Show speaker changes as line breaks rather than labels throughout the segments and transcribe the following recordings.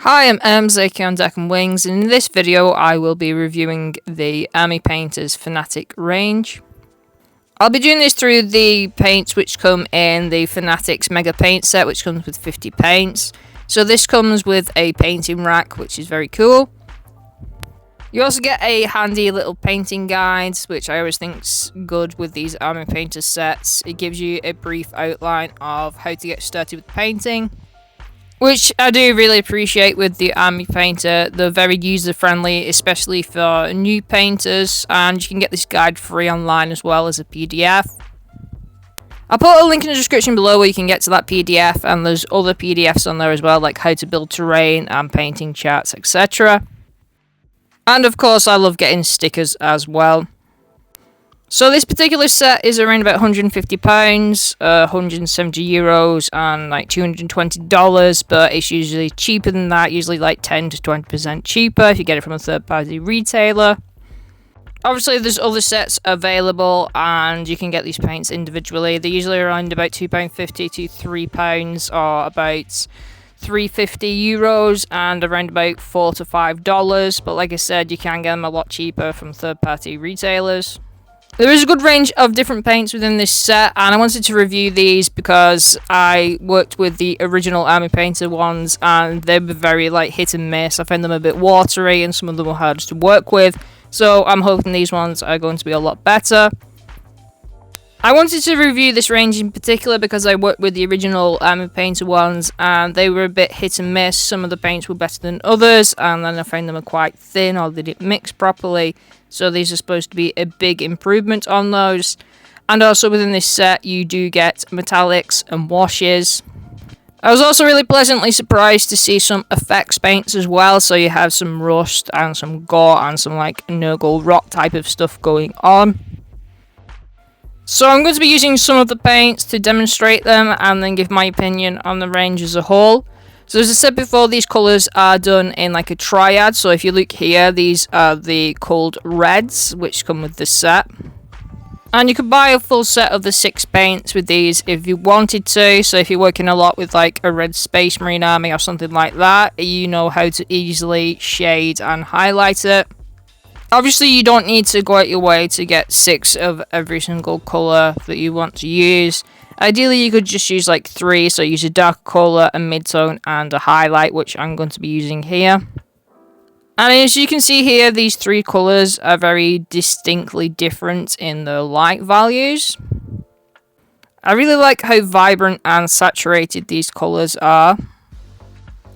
Hi, I'm Zaki on Deck and Wings, and in this video I will be reviewing the Painter Fanatic range. I'll be doing this through the paints which come in the Fanatic's Mega Paint set, which comes with 50 paints. So this comes with a painting rack, which is very cool. You also get a handy little painting guide, which I always think's good with these Army Painter sets. It gives you a brief outline of how to get started with painting, which I do really appreciate with the Army Painter. They're very user-friendly, especially for new painters, and you can get this guide free online as well as a PDF. I'll put a link in the description below where you can get to that PDF, and there's other PDFs on there as well, like how to build terrain and painting charts, etc. And of course, I love getting stickers as well. So this particular set is around about £150, €170 and like $220, but it's usually cheaper than that, usually like 10 to 20% cheaper if you get it from a third-party retailer. Obviously there's other sets available and you can get these paints individually. They're usually around about £2.50 to £3 or about €350 and around about $4 to $5, but like I said, you can get them a lot cheaper from third-party retailers. There is a good range of different paints within this set, and I wanted to review these because I worked with the original Army Painter ones and they were very like hit and miss. I found them a bit watery and some of them were hard to work with, so I'm hoping these ones are going to be a lot better. I wanted to review this range in particular because I worked with the original Army Painter ones and they were a bit hit and miss. Some of the paints were better than others, and then I found them were quite thin or they didn't mix properly. So these are supposed to be a big improvement on those. And also within this set you do get metallics and washes. I was also really pleasantly surprised to see some effects paints as well. So you have some rust and some gore and some like Nurgle rot type of stuff going on. So I'm going to be using some of the paints to demonstrate them and then give my opinion on the range as a whole. So as I said before, these colours are done in like a triad. So if you look here, these are the cold reds which come with this set. And you could buy a full set of the 6 paints with these if you wanted to. So if you're working a lot with like a red Space Marine army or something like that, you know how to easily shade and highlight it. Obviously, you don't need to go out your way to get 6 of every single colour that you want to use. Ideally, you could just use like 3, so use a dark colour, a mid-tone, and a highlight, which I'm going to be using here. And as you can see here, these 3 colours are very distinctly different in the light values. I really like how vibrant and saturated these colours are.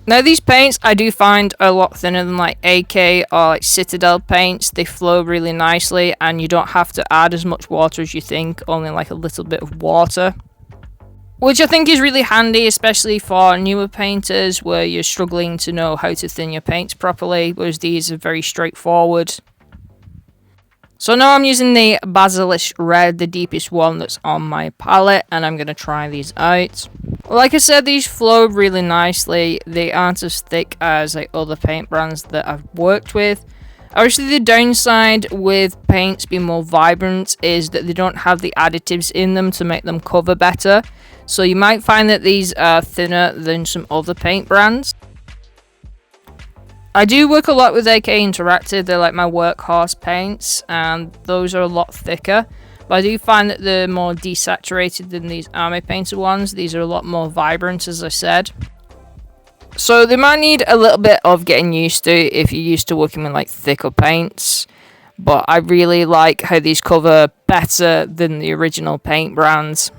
Now these paints I do find are a lot thinner than like AK or like Citadel paints. They flow really nicely and you don't have to add as much water as you think, only like a little bit of water. Which I think is really handy, especially for newer painters where you're struggling to know how to thin your paints properly, whereas these are very straightforward. So now I'm using the Basilisk Red, the deepest one that's on my palette, and I'm going to try these out. Like I said, these flow really nicely. They aren't as thick as like other paint brands that I've worked with. Obviously, the downside with paints being more vibrant is that they don't have the additives in them to make them cover better. So you might find that these are thinner than some other paint brands. I do work a lot with AK Interactive. They're like my workhorse paints, and those are a lot thicker. But I do find that they're more desaturated than these Army Painter ones. These are a lot more vibrant, as I said. So they might need a little bit of getting used to if you're used to working with like thicker paints. But I really like how these cover better than the original paint brands.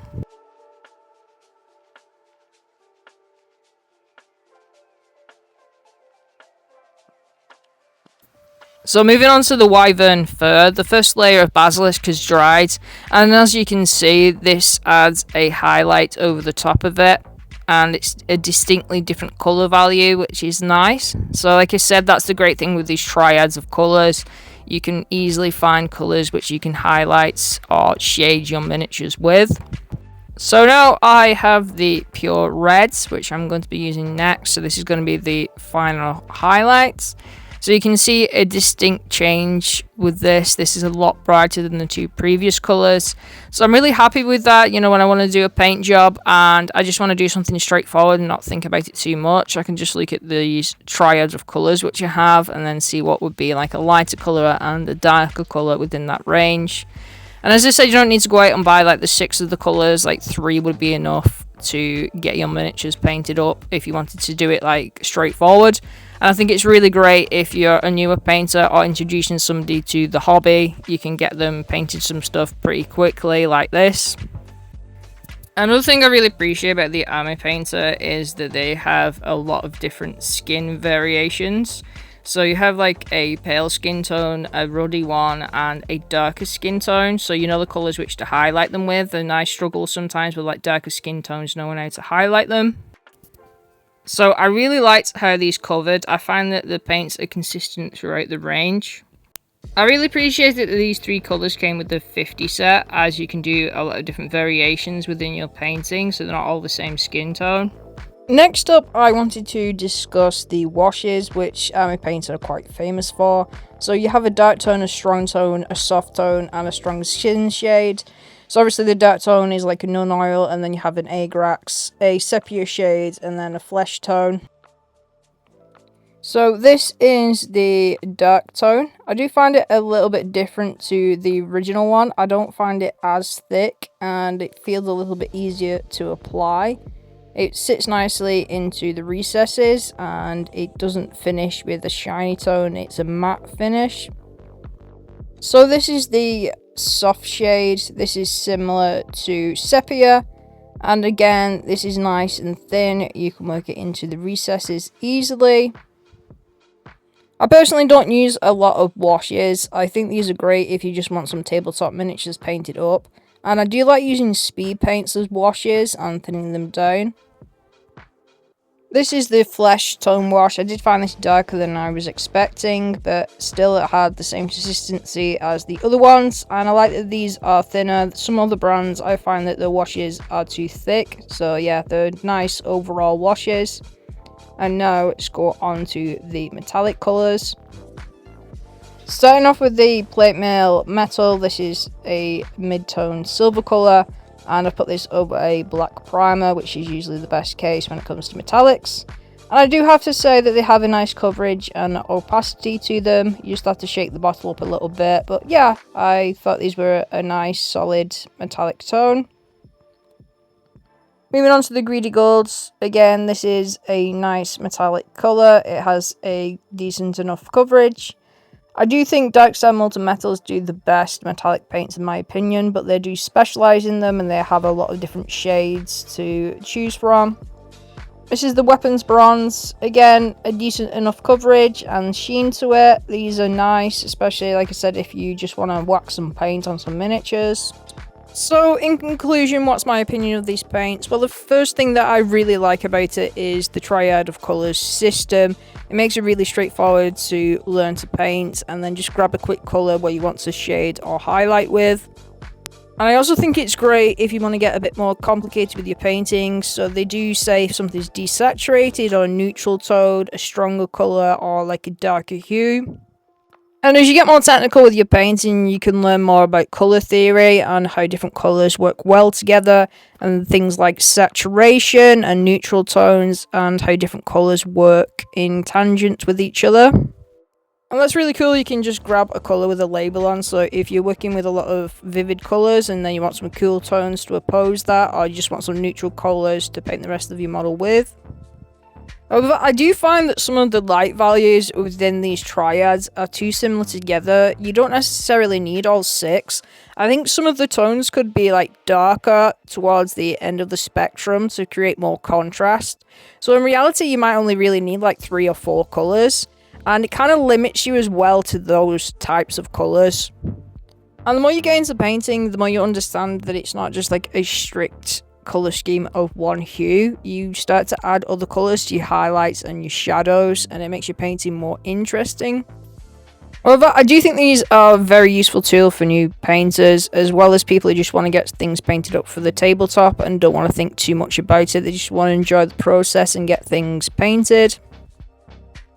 So moving on to the Wyvern Fur, the first layer of Basilisk has dried, and as you can see, this adds a highlight over the top of it, and it's a distinctly different colour value, which is nice. So like I said, that's the great thing with these triads of colours. You can easily find colours which you can highlight or shade your miniatures with. So now I have the pure reds, which I'm going to be using next, so this is going to be the final highlights. So you can see a distinct change with this. This is a lot brighter than the two previous colours. So I'm really happy with that. You know, when I want to do a paint job and I just want to do something straightforward and not think about it too much, I can just look at these triads of colours which you have and then see what would be like a lighter colour and a darker colour within that range. And as I said, you don't need to go out and buy like the 6 of the colours, like 3 would be enough to get your miniatures painted up if you wanted to do it like straightforward. And I think it's really great if you're a newer painter or introducing somebody to the hobby. You can get them painted some stuff pretty quickly like this. Another thing I really appreciate about the Army Painter is that they have a lot of different skin variations. So you have like a pale skin tone, a ruddy one, and a darker skin tone. So you know the colours which to highlight them with, and I struggle sometimes with like darker skin tones knowing how to highlight them. So I really liked how these covered. I find that the paints are consistent throughout the range. I really appreciated that these 3 colours came with the 50 set, as you can do a lot of different variations within your painting, so they're not all the same skin tone. Next up, I wanted to discuss the washes, which Army Painter are quite famous for. So you have a dark tone, a strong tone, a soft tone, and a strong skin shade. So obviously the dark tone is like a nun oil, and then you have an Agrax, a sepia shade, and then a flesh tone. So this is the dark tone. I do find it a little bit different to the original one. I don't find it as thick, and it feels a little bit easier to apply. It sits nicely into the recesses, and it doesn't finish with a shiny tone. It's a matte finish. So this is the soft shade. This is similar to sepia, and again, this is nice and thin. You can work it into the recesses easily. I personally don't use a lot of washes. I think these are great if you just want some tabletop miniatures painted up. And I do like using speed paints as washes and thinning them down. This is the flesh tone wash. I did find this darker than I was expecting, but still it had the same consistency as the other ones. And I like that these are thinner. Some other brands, I find that the washes are too thick. So yeah, they're nice overall washes. And now let's go on to the metallic colours. Starting off with the plate mail metal, this is a mid-tone silver colour. And I've put this over a black primer, which is usually the best case when it comes to metallics. And I do have to say that they have a nice coverage and opacity to them. You just have to shake the bottle up a little bit. But yeah, I thought these were a nice, solid metallic tone. Moving on to the greedy golds. Again, this is a nice metallic colour. It has a decent enough coverage. I do think Dark Star Molten Metals do the best metallic paints in my opinion, but they do specialise in them and they have a lot of different shades to choose from. This is the Weapons Bronze. Again, a decent enough coverage and sheen to it. These are nice, especially like I said, if you just want to whack some paint on some miniatures. So in conclusion, what's my opinion of these paints? Well, the first thing that I really like about it is the triad of colours system. It makes it really straightforward to learn to paint and then just grab a quick colour where you want to shade or highlight with. And I also think it's great if you want to get a bit more complicated with your paintings. So they do say if something's desaturated or a neutral tone, a stronger colour or like a darker hue. And as you get more technical with your painting, you can learn more about colour theory and how different colours work well together, and things like saturation and neutral tones and how different colours work in tangent with each other. And that's really cool. You can just grab a colour with a label on, so if you're working with a lot of vivid colours and then you want some cool tones to oppose that, or you just want some neutral colours to paint the rest of your model with. However, I do find that some of the light values within these triads are too similar together. You don't necessarily need all 6. I think some of the tones could be like darker towards the end of the spectrum to create more contrast. So in reality, you might only really need like 3 or 4 colours. And it kind of limits you as well to those types of colours. And the more you get into painting, the more you understand that it's not just like a strict colour scheme of one hue. You start to add other colours to your highlights and your shadows, and it makes your painting more interesting. However, I do think these are a very useful tool for new painters, as well as people who just want to get things painted up for the tabletop and don't want to think too much about it. They just want to enjoy the process and get things painted.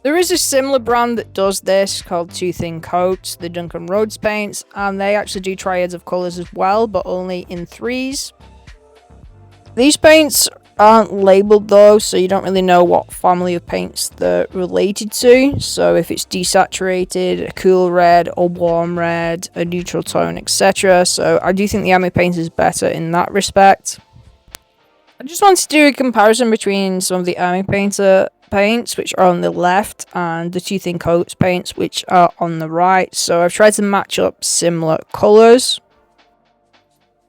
There is a similar brand that does this called Two Thin Coats, the Duncan Rhodes paints, and they actually do triads of colours as well, but only in 3s. These paints aren't labelled though, so you don't really know what family of paints they're related to. So if it's desaturated, a cool red, a warm red, a neutral tone, etc. So I do think the Army paint is better in that respect. I just wanted to do a comparison between some of the Army Painter paints, which are on the left, and the Two Thin Coats paints, which are on the right. So I've tried to match up similar colours.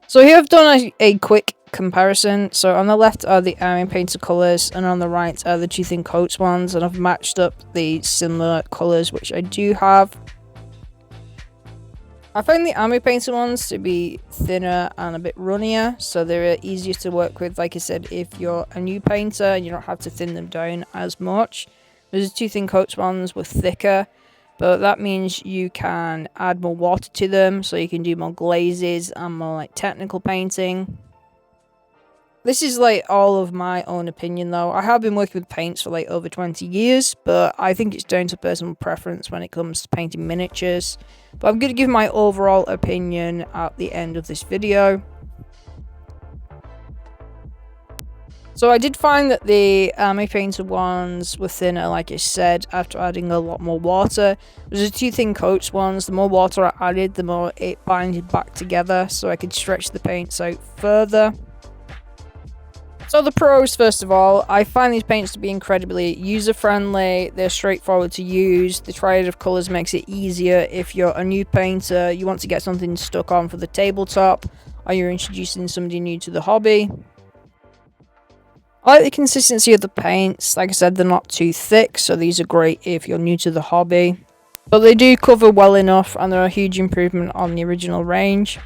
So here I've done a quick comparison. So on the left are the Army Painter colours, and on the right are the Two Thin Coats ones, and I've matched up the similar colours which I do have. I find the Army Painter ones to be thinner and a bit runnier, so they're easier to work with, like I said, if you're a new painter and you don't have to thin them down as much. Whereas the Two Thin Coats ones were thicker, but that means you can add more water to them, so you can do more glazes and more like technical painting. This is like all of my own opinion though. I have been working with paints for like over 20 years, but I think it's down to personal preference when it comes to painting miniatures. But I'm going to give my overall opinion at the end of this video. So I did find that the Army Painter ones were thinner, like I said, after adding a lot more water. Whereas the Two Thin Coats ones, the more water I added, the more it binded back together, so I could stretch the paints out further. So the pros, first of all, I find these paints to be incredibly user-friendly. They're straightforward to use. The triad of colours makes it easier if you're a new painter, you want to get something stuck on for the tabletop, or you're introducing somebody new to the hobby. I like the consistency of the paints. Like I said, they're not too thick, so these are great if you're new to the hobby. But they do cover well enough, and they're a huge improvement on the original range.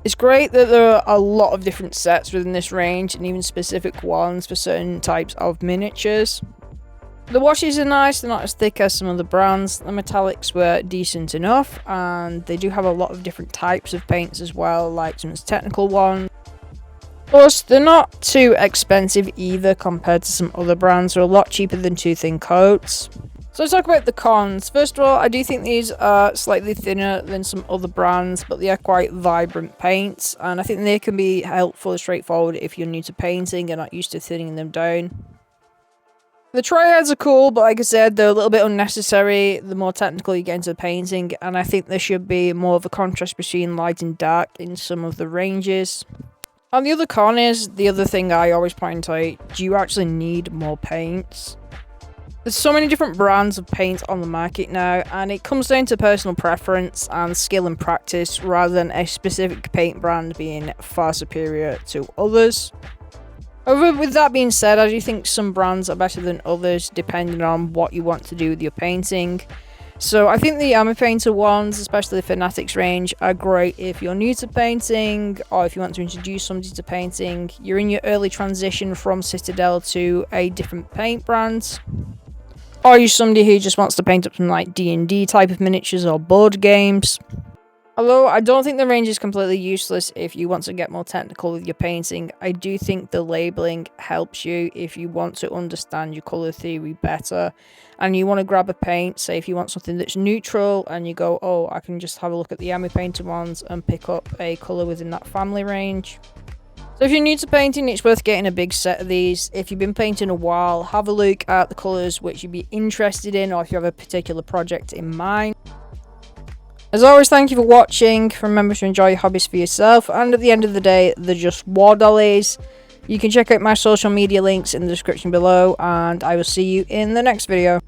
It's great that there are a lot of different sets within this range, and even specific ones for certain types of miniatures. The washes are nice, they're not as thick as some other brands. The metallics were decent enough, and they do have a lot of different types of paints as well, like some technical ones. Plus, they're not too expensive either compared to some other brands. They're a lot cheaper than Two Thin Coats. So let's talk about the cons. First of all, I do think these are slightly thinner than some other brands, but they are quite vibrant paints, and I think they can be helpful and straightforward if you're new to painting and not used to thinning them down. The triads are cool, but like I said, they're a little bit unnecessary the more technical you get into painting, and I think there should be more of a contrast between light and dark in some of the ranges. And the other con is, the other thing I always point out, do you actually need more paints? There's so many different brands of paint on the market now, and it comes down to personal preference and skill and practice rather than a specific paint brand being far superior to others. However, with that being said, I do think some brands are better than others depending on what you want to do with your painting. So I think the Army Painter ones, especially the Fanatics range, are great if you're new to painting or if you want to introduce somebody to painting. You're in your early transition from Citadel to a different paint brand. Or you're somebody who just wants to paint up some like D&D type of miniatures or board games. Although I don't think the range is completely useless if you want to get more technical with your painting, I do think the labelling helps you if you want to understand your colour theory better. And you want to grab a paint, say if you want something that's neutral, and you go, oh, I can just have a look at the Army Painter ones and pick up a colour within that family range. So if you're new to painting, it's worth getting a big set of these. If you've been painting a while, have a look at the colours which you'd be interested in, or if you have a particular project in mind. As always, thank you for watching. Remember to enjoy your hobbies for yourself, and at the end of the day, they're just war dollies. You can check out my social media links in the description below, and I will see you in the next video.